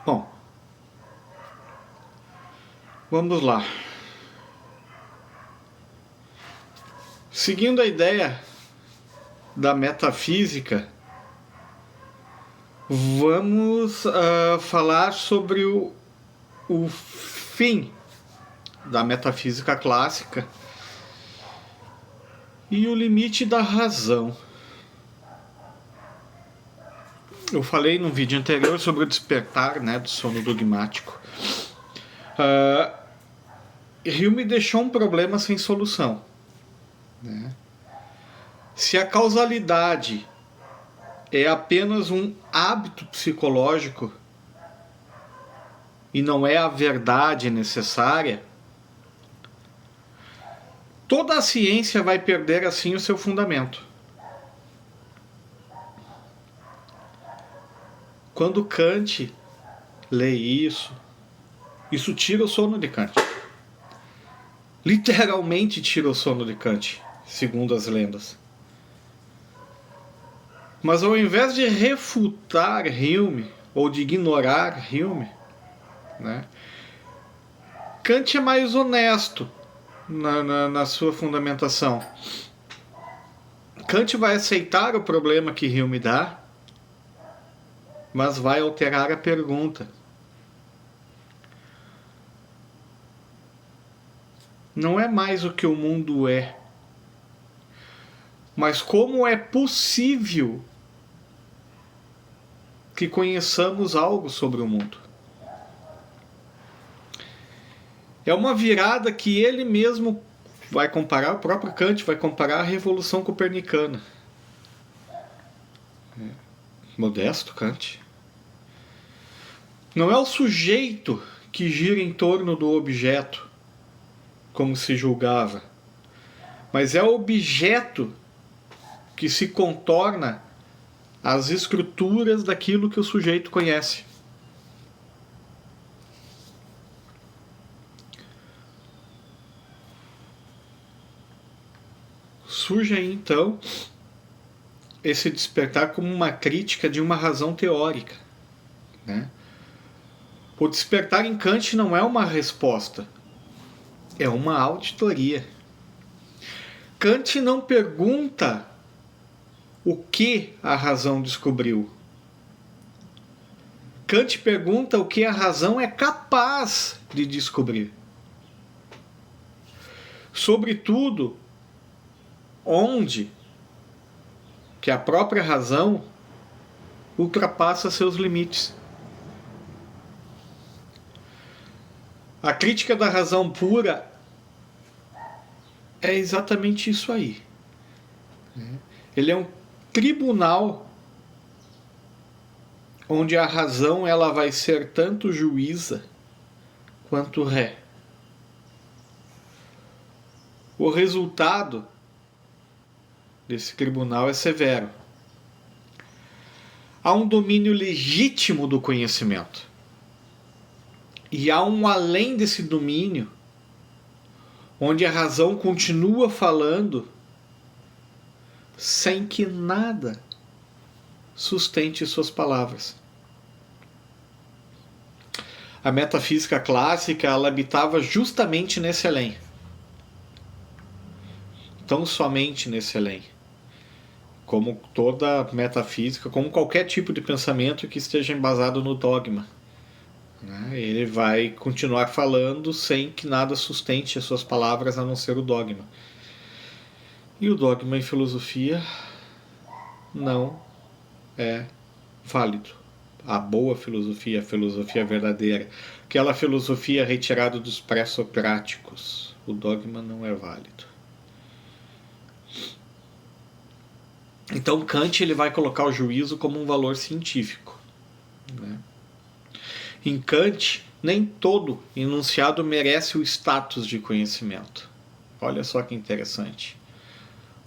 Bom, vamos lá. Seguindo a ideia da metafísica, vamos falar sobre o fim da metafísica clássica e o limite da razão. Eu falei no vídeo anterior sobre o despertar, né, do sono dogmático. Hume deixou um problema sem solução, né? Se a causalidade é apenas um hábito psicológico e não é a verdade necessária, toda a ciência vai perder assim o seu fundamento. Quando Kant lê isso tira o sono de Kant. Literalmente tira o sono de Kant, segundo as lendas. Mas ao invés de refutar Hume, ou de ignorar Hume, né, Kant é mais honesto na sua fundamentação. Kant vai aceitar o problema que Hume dá, mas vai alterar a pergunta. Não é mais o que o mundo é, mas como é possível que conheçamos algo sobre o mundo. É uma virada que ele mesmo vai comparar, o próprio Kant vai comparar à Revolução Copernicana. Modesto Kant. Não é o sujeito que gira em torno do objeto, como se julgava, mas é o objeto que se contorna às estruturas daquilo que o sujeito conhece. Surge aí então esse despertar como uma crítica de uma razão teórica, né? O despertar em Kant não é uma resposta, é uma auditoria. Kant não pergunta o que a razão descobriu. Kant pergunta o que a razão é capaz de descobrir. Sobretudo, onde que a própria razão ultrapassa seus limites. A crítica da razão pura é exatamente isso aí. Ele é um tribunal onde a razão ela vai ser tanto juíza quanto ré. O resultado desse tribunal é severo. Há um domínio legítimo do conhecimento. E há um além desse domínio, onde a razão continua falando sem que nada sustente suas palavras. A metafísica clássica ela habitava justamente nesse além. Tão somente nesse além. Como toda metafísica, como qualquer tipo de pensamento que esteja embasado no dogma. Ele vai continuar falando sem que nada sustente as suas palavras a não ser o dogma. E o dogma em filosofia não é válido. A boa filosofia, a filosofia verdadeira, aquela filosofia retirada dos pré-socráticos, o dogma não é válido. Então Kant ele vai colocar o juízo como um valor científico, né? Em Kant, nem todo enunciado merece o status de conhecimento. Olha só que interessante.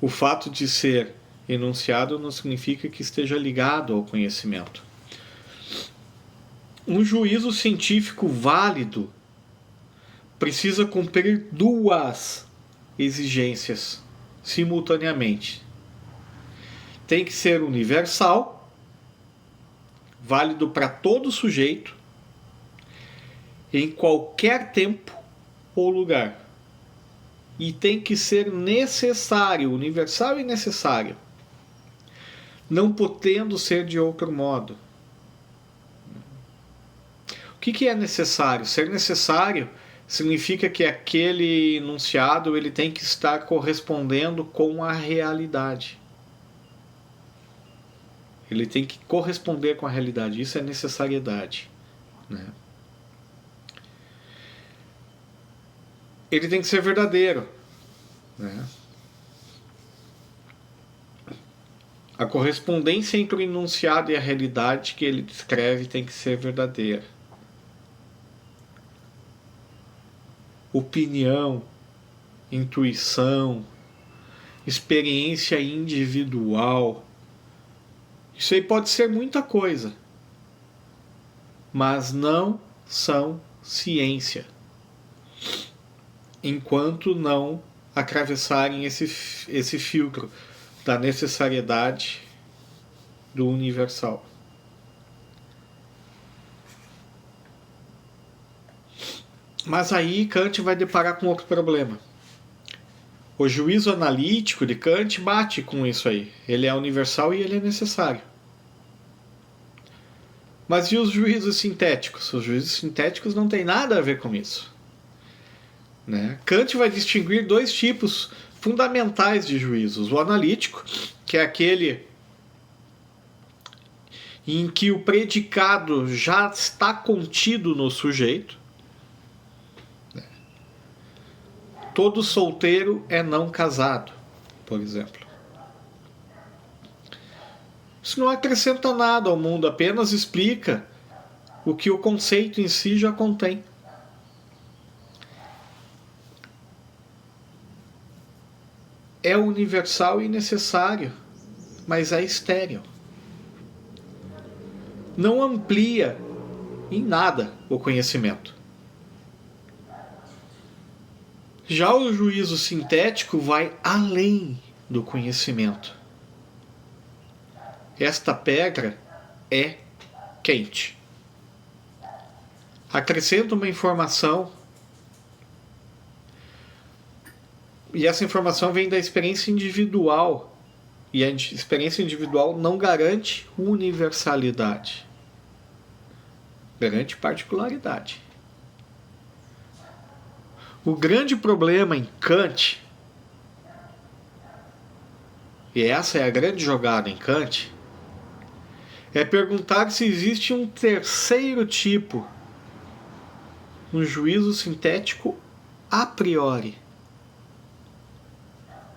O fato de ser enunciado não significa que esteja ligado ao conhecimento. Um juízo científico válido precisa cumprir duas exigências simultaneamente. Tem que ser universal, válido para todo sujeito, em qualquer tempo ou lugar. E tem que ser necessário, universal e necessário, não podendo ser de outro modo. O que é necessário? Ser necessário significa que aquele enunciado ele tem que estar correspondendo com a realidade. Ele tem que corresponder com a realidade. Isso é necessariedade, né? Ele tem que ser verdadeiro, né? A correspondência entre o enunciado e a realidade que ele descreve tem que ser verdadeira. Opinião, intuição, experiência individual. Isso aí pode ser muita coisa, mas não são ciência, enquanto não atravessarem esse filtro da necessariedade do universal. Mas aí Kant vai deparar com outro problema. O juízo analítico de Kant bate com isso aí. Ele é universal e ele é necessário. Mas e os juízos sintéticos? Os juízos sintéticos não têm nada a ver com isso, né? Kant vai distinguir dois tipos fundamentais de juízos. O analítico, que é aquele em que o predicado já está contido no sujeito. Todo solteiro é não casado, por exemplo. Isso não acrescenta nada ao mundo, apenas explica o que o conceito em si já contém. É universal e necessário, mas é estéril. Não amplia em nada o conhecimento. Já o juízo sintético vai além do conhecimento. Esta pedra é quente. Acrescenta uma informação e essa informação vem da experiência individual. E a experiência individual não garante universalidade. Garante particularidade. O grande problema em Kant, e essa é a grande jogada em Kant, é perguntar se existe um terceiro tipo, um juízo sintético a priori,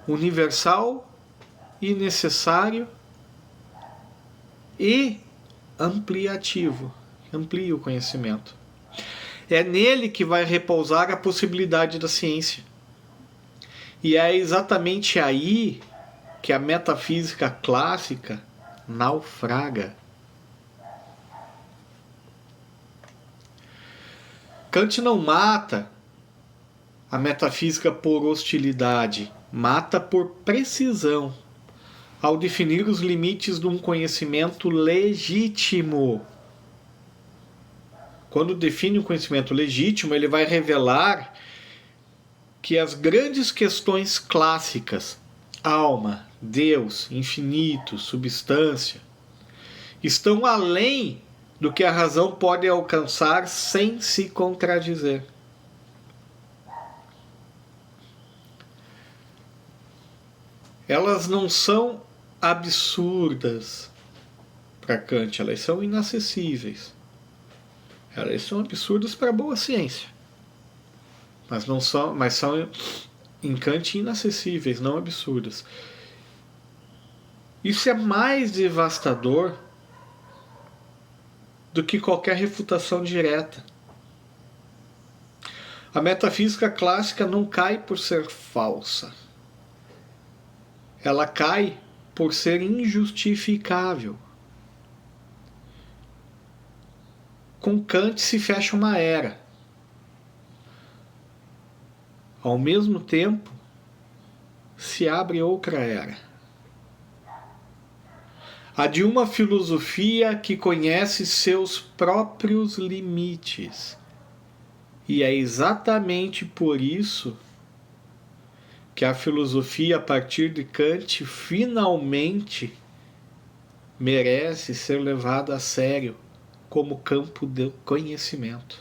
universal e necessário e ampliativo, amplia o conhecimento. É nele que vai repousar a possibilidade da ciência. E é exatamente aí que a metafísica clássica naufraga. Kant não mata a metafísica por hostilidade, mata por precisão, ao definir os limites de um conhecimento legítimo. Quando define um conhecimento legítimo, ele vai revelar que as grandes questões clássicas, alma, Deus, infinito, substância, estão além do que a razão pode alcançar sem se contradizer. Elas não são absurdas para Kant, elas são inacessíveis. Elas são absurdas para a boa ciência. Mas são em Kant inacessíveis, não absurdas. Isso é mais devastador do que qualquer refutação direta. A metafísica clássica não cai por ser falsa. Ela cai por ser injustificável. Com Kant se fecha uma era. Ao mesmo tempo, se abre outra era. A de uma filosofia que conhece seus próprios limites E é exatamente por isso que a filosofia, a partir de Kant, finalmente merece ser levada a sério como campo de conhecimento.